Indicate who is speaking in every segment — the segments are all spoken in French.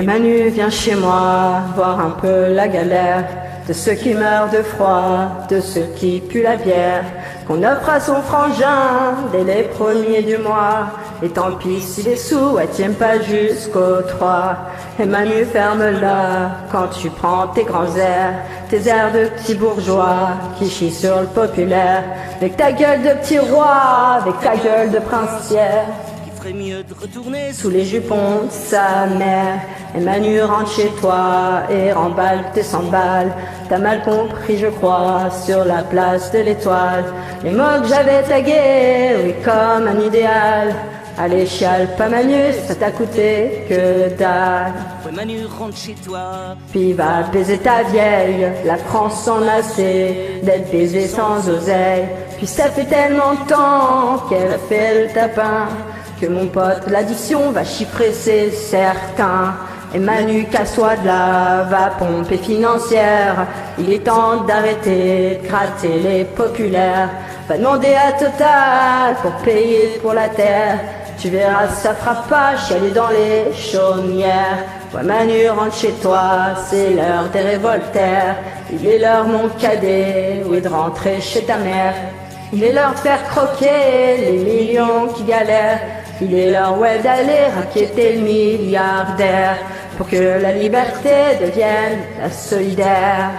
Speaker 1: Et Manu, viens chez moi, voir un peu la galère de ceux qui meurent de froid, de ceux qui puent la bière, qu'on offre à son frangin dès les premiers du mois. Et tant pis si les sous elles tiennent pas jusqu'au 3. Et Manu, ferme-la quand tu prends tes grands airs, tes airs de petits bourgeois qui chient sur le populaire, avec ta gueule de petit roi, avec ta gueule de princière,
Speaker 2: ferait mieux de retourner
Speaker 1: sous les jupons de sa mère. Et Manu, rentre chez toi et remballe tes 100 balles. T'as mal compris, je crois, sur la place de l'Étoile, les mots que j'avais tagués, oui, comme un idéal. Allez, chiale pas Manu, ça t'a coûté que dalle.
Speaker 2: Ouais Manu, rentre chez toi,
Speaker 1: Puis va baiser ta vieille, la France en a assez d'être baisée sans oseille. Puis ça fait tellement de temps qu'elle a fait le tapin que mon pote l'addition va chiffrer, c'est certain. Et Manu, casse-toi de là, va pomper financière. Il est temps d'arrêter de gratter les populaires. Va demander à Total pour payer pour la terre. Tu verras, ça fera pas chialer dans les chaumières. Ouais Manu, rentre chez toi, c'est l'heure des révoltaires. Il est l'heure, mon cadet, oui, de rentrer chez ta mère. Il est l'heure de faire croquer les millions qui galèrent. Il est l'heure, ouais, d'aller raqueter le milliardaire pour que la liberté devienne la solidaire.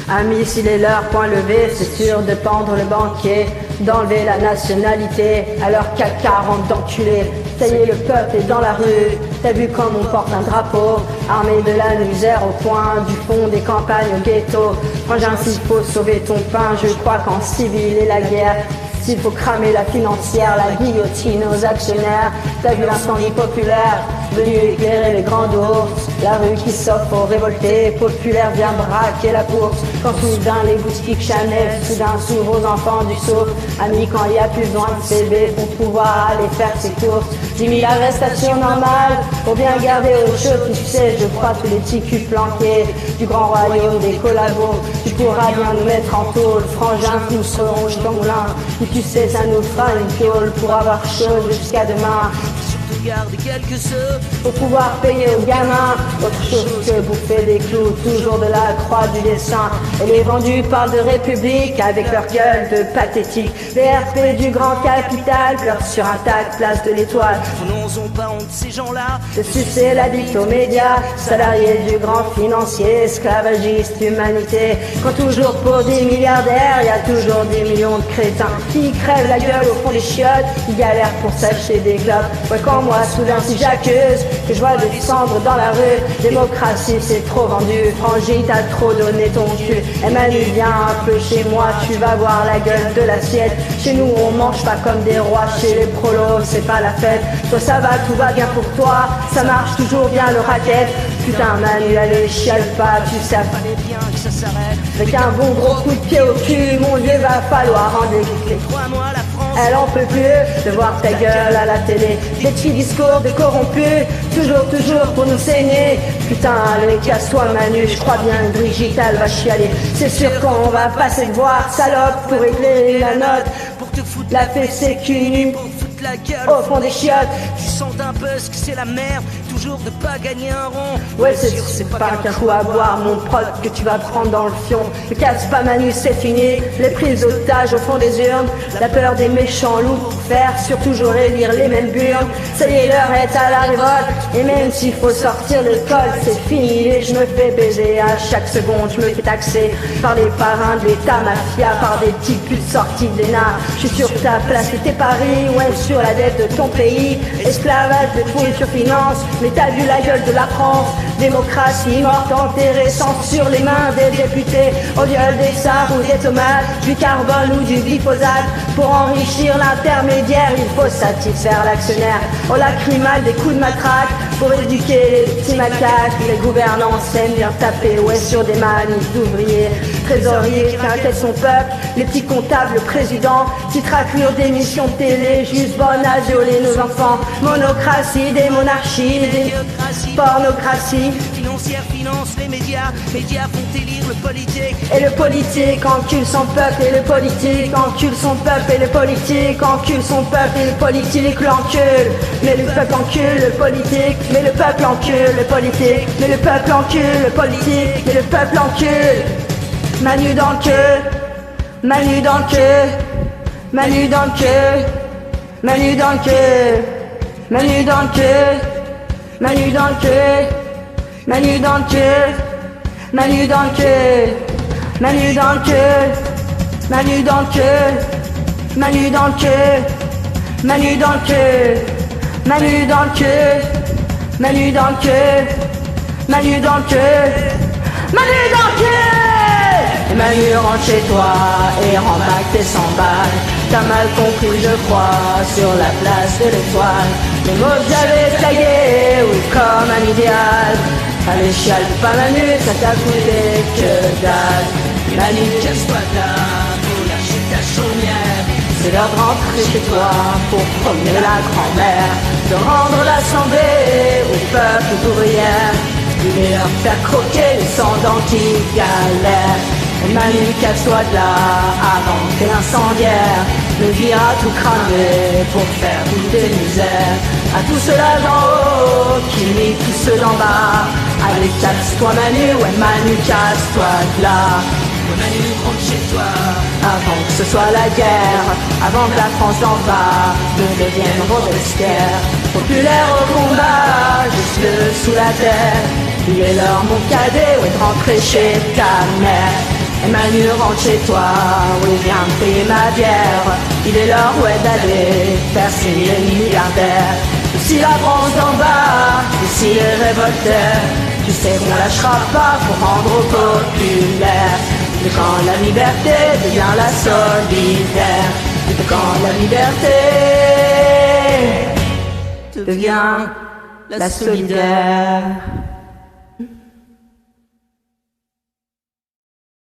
Speaker 1: Amis, s'il est l'heure, point levé, c'est sûr de pendre le banquier, d'enlever la nationalité à leur CAC 40 d'enculés. Ça y est, le peuple est dans la rue, t'as vu comme on porte un drapeau, armé de la misère au coin du fond des campagnes au ghetto. Frangin, s'il faut sauver ton pain, je crois qu'en civil et la guerre, s'il faut cramer la financière, la guillotine aux actionnaires. T'as vu l'incendie populaire, venu éclairer les grands ours, la rue qui s'offre aux révoltés, populaire vient braquer la course. Quand soudain les boutiques Chanel, soudain s'ouvrent aux enfants du souffle. Amis, quand il n'y a plus besoin de CV pour pouvoir aller faire ses courses. 10 000 arrestations normales pour bien garder au chaud, tu sais, je crois tous les petits culs planqués du grand royaume des collabos. Tu pourras bien nous mettre en tôle, frangin, nous serons ton moulin. Et tu sais, ça nous fera une fiole pour avoir chaud jusqu'à demain.
Speaker 2: surtout garde quelques sous
Speaker 1: Pour pouvoir payer aux gamins autre chose que bouffer des clous, toujours de la croix du dessin. Et les vendus parlent de république avec leur gueule de pathétique. Les RP du grand capital pleurent sur un tas de place de l'Étoile.
Speaker 2: N'osons pas honte ces gens-là
Speaker 1: De sucer la bite aux médias, salariés du grand financier, esclavagiste humanité. Quand toujours pour des milliardaires, il y a toujours des millions de crétins qui crèvent la gueule au fond des chiottes, qui galèrent pour s'acheter des globes. Ouais, quand moi soudain si j'accuse que je vois des cendres dans la rue, démocratie c'est trop vendu, frangine t'as trop donné ton cul. Et Manu, viens un peu chez moi, tu vas voir la gueule de l'assiette. Chez nous on mange pas comme des rois, chez les prolos c'est pas la fête. Toi ça va, tout va bien pour toi, ça marche toujours bien le racket. Putain Manu, allez chiale pas, tu sais,
Speaker 2: fallait bien que ça s'arrête.
Speaker 1: avec un bon gros coup de pied au cul, mon Dieu, va falloir en dégoûter.
Speaker 2: Crois-moi, la France
Speaker 1: Elle en peut plus de voir ta gueule à la télé, des petits discours de corrompus, toujours pour nous saigner. Putain, allez, casse-toi Manu, je crois bien que Brigitte elle va chialer. C'est sûr qu'on va passer te voir, salope, pour éclairer la note.
Speaker 2: pour te foutre
Speaker 1: La fessée cul
Speaker 2: pour foutre la gueule
Speaker 1: au fond des chiottes.
Speaker 2: Tu sens un peu ce que c'est la merde, toujours de pas gagner un rond.
Speaker 1: Ouais, c'est pas qu'un coup à boire, mon pote, que tu vas prendre dans le fion. Ne casse pas Manu, c'est fini. Les prises d'otages au fond des urnes, la peur des méchants loups pour faire sur toujours élire les mêmes burnes. Ça y est, l'heure est à la révolte, et même s'il faut sortir l'école, c'est fini. Et je me fais baiser à chaque seconde, je me fais taxer par les parrains de l'état mafia, par des petits putes sortis des nains. Je suis sur ta place et tes paris, ouais, sur la dette de ton pays. Esclavage de pourriture finance, mais t'as vu la gueule de la France. Démocratie morte enterrée, sang sur les mains des députés. Au viol des sards ou des tomates, du carbone ou du glyphosate. Pour enrichir l'intermédiaire, il faut satisfaire l'actionnaire. Au lacrymal des coups de matraque, pour éduquer les petits macaques. Les gouvernants s'aiment bien taper, ouais, sur des manifs d'ouvriers. Trésoriers qui inquiètent son peuple, les petits comptables, le président, qui traclurent des missions de télé, juste bonne à violer nos enfants. Monocratie, des monarchies, des pornographie.
Speaker 2: Financière finance les médias, médias font élire le politique.
Speaker 1: Et le politique encule son peuple, et le politique encule son peuple, et le politique encule son peuple, et le politique l'encule. Mais le peuple encule le politique, mais le peuple encule le politique, mais le peuple encule le politique, mais le peuple encule. Manu dans le queue, Manu dans le queue, Manu dans le queue, Manu dans le queue, Manu dans le queue, Manu dans le queue, Manu dans le queue, Manu dans le queue, Manu dans le queue, Manu dans le queue, Manu dans le queue, Manu dans le queue, Manu dans le queue, Manu dans le queue, Manu dans le queue, Manu dans le queue. Manu rentre chez toi et remballe tes 100 balles. T'as mal compris je crois sur la place de l'étoile. Les mots que j'avais tagués, oui comme un idéal. Allez chiale pas Manu, ça t'a coûté que dalle. Manu casse-toi de là pour lâcher ta chaumière. C'est l'heure de rentrer chez toi pour promener la grand-mère. De rendre l'assemblée au peuple ouvrière. Il est l'heure de faire croquer les sans-dents qui galèrent. Et Manu, casse-toi de là avant que l'incendiaire ne vire à tout cramer pour faire goûter misère. À tous ceux-là d'en haut qui nient tous ceux d'en bas. Allez, casse-toi Manu, ouais Manu, casse-toi de là.
Speaker 2: Ouais Manu, rentre chez toi
Speaker 1: avant que ce soit la guerre, avant que la France d'en bas ne devienne Robespierre. Populaire au combat, juste sous la terre. Il est l'heure mon cadet, ouais de rentrer chez ta mère. Et Manu rentre chez toi, oui viens me payer ma bière. Il est l'heure ouais d'aller faire signer les milliardaires. Si la France d'en bas, si les révolteurs, tu sais qu'on lâchera pas pour rendre au populaire. Et quand la liberté devient la solidaire, et quand la liberté devient la solidaire.